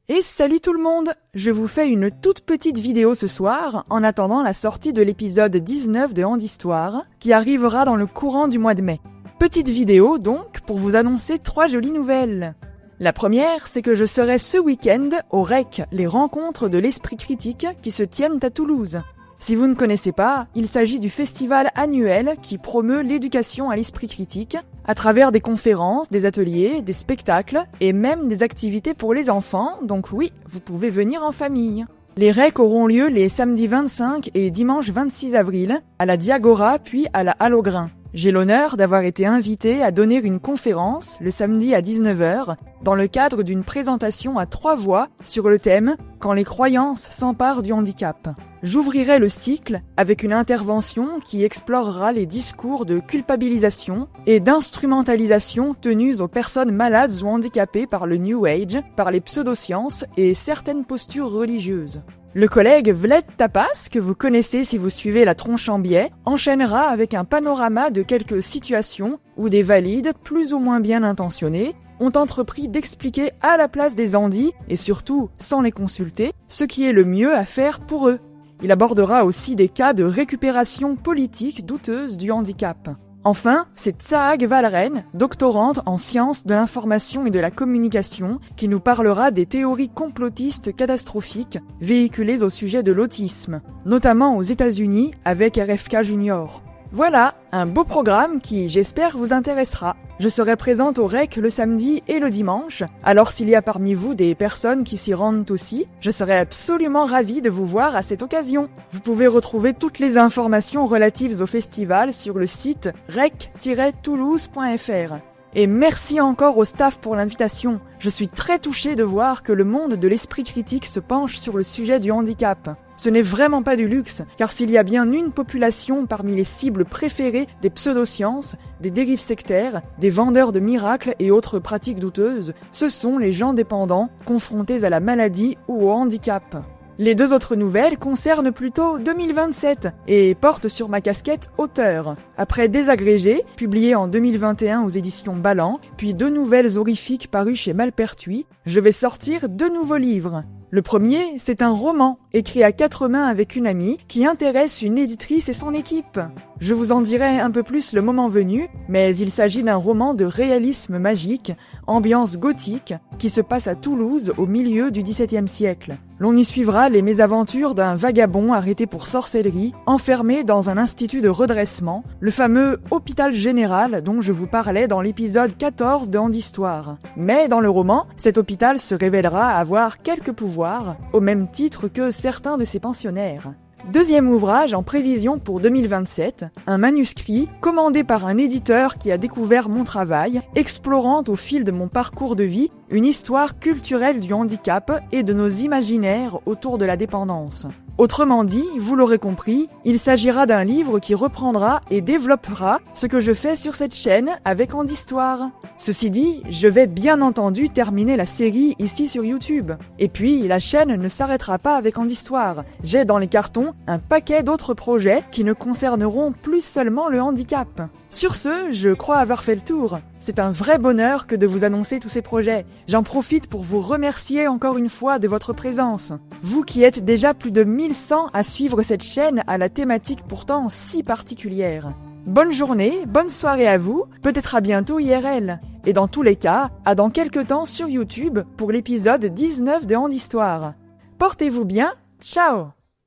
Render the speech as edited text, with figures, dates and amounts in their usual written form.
Et salut tout le monde! Je vous fais une toute petite vidéo ce soir, en attendant la sortie de l'épisode 19 de Handhistoire, qui arrivera dans le courant du mois de mai. Petite vidéo donc, pour vous annoncer 3 jolies nouvelles. La première, c'est que je serai ce week-end au REC, les rencontres de l'esprit critique, qui se tiennent à Toulouse. Si vous ne connaissez pas, il s'agit du festival annuel qui promeut l'éducation à l'esprit critique à travers des conférences, des ateliers, des spectacles et même des activités pour les enfants, donc oui, vous pouvez venir en famille. Les REC auront lieu les samedis 25 et dimanche 26 avril à la Diagora puis à la Halle aux Grains. J'ai l'honneur d'avoir été invité à donner une conférence le samedi à 19h dans le cadre d'une présentation à 3 voix sur le thème « Quand les croyances s'emparent du handicap ». J'ouvrirai le cycle avec une intervention qui explorera les discours de culpabilisation et d'instrumentalisation tenus aux personnes malades ou handicapées par le New Age, par les pseudosciences et certaines postures religieuses. Le collègue Vled Tapas, que vous connaissez si vous suivez la tronche en biais, enchaînera avec un panorama de quelques situations où des valides, plus ou moins bien intentionnés, ont entrepris d'expliquer à la place des handis, et surtout sans les consulter, ce qui est le mieux à faire pour eux. Il abordera aussi des cas de récupération politique douteuse du handicap. Enfin, c'est Tsaag Valren, doctorante en sciences de l'information et de la communication, qui nous parlera des théories complotistes catastrophiques véhiculées au sujet de l'autisme, notamment aux États-Unis avec RFK Junior. Voilà, un beau programme qui, j'espère, vous intéressera. Je serai présente au REC le samedi et le dimanche, alors s'il y a parmi vous des personnes qui s'y rendent aussi, je serai absolument ravie de vous voir à cette occasion. Vous pouvez retrouver toutes les informations relatives au festival sur le site rec-toulouse.fr. Et merci encore au staff pour l'invitation. Je suis très touchée de voir que le monde de l'esprit critique se penche sur le sujet du handicap. Ce n'est vraiment pas du luxe, car s'il y a bien une population parmi les cibles préférées des pseudosciences, des dérives sectaires, des vendeurs de miracles et autres pratiques douteuses, ce sont les gens dépendants, confrontés à la maladie ou au handicap. Les 2 autres nouvelles concernent plutôt 2027 et portent sur ma casquette auteur. Après Désagrégé, publié en 2021 aux éditions Ballant, puis 2 nouvelles horrifiques parues chez Malpertuis, je vais sortir 2 nouveaux livres. Le premier, c'est un roman, écrit à 4 mains avec une amie, qui intéresse une éditrice et son équipe. Je vous en dirai un peu plus le moment venu, mais il s'agit d'un roman de réalisme magique, ambiance gothique, qui se passe à Toulouse au milieu du XVIIe siècle. L'on y suivra les mésaventures d'un vagabond arrêté pour sorcellerie, enfermé dans un institut de redressement, le fameux hôpital général dont je vous parlais dans l'épisode 14 de Handhistoire. Mais dans le roman, cet hôpital se révélera avoir quelques pouvoirs, au même titre que certains de ses pensionnaires. Deuxième ouvrage en prévision pour 2027, un manuscrit commandé par un éditeur qui a découvert mon travail, explorant au fil de mon parcours de vie une histoire culturelle du handicap et de nos imaginaires autour de la dépendance. Autrement dit, vous l'aurez compris, il s'agira d'un livre qui reprendra et développera ce que je fais sur cette chaîne avec Handhistoire. Ceci dit, je vais bien entendu terminer la série ici sur YouTube. Et puis, la chaîne ne s'arrêtera pas avec Handhistoire. J'ai dans les cartons un paquet d'autres projets qui ne concerneront plus seulement le handicap. Sur ce, je crois avoir fait le tour. C'est un vrai bonheur que de vous annoncer tous ces projets. J'en profite pour vous remercier encore une fois de votre présence. Vous qui êtes déjà plus de 1100 à suivre cette chaîne à la thématique pourtant si particulière. Bonne journée, bonne soirée à vous, peut-être à bientôt IRL. Et dans tous les cas, à dans quelques temps sur YouTube pour l'épisode 19 de Handhistoire. Portez-vous bien, ciao!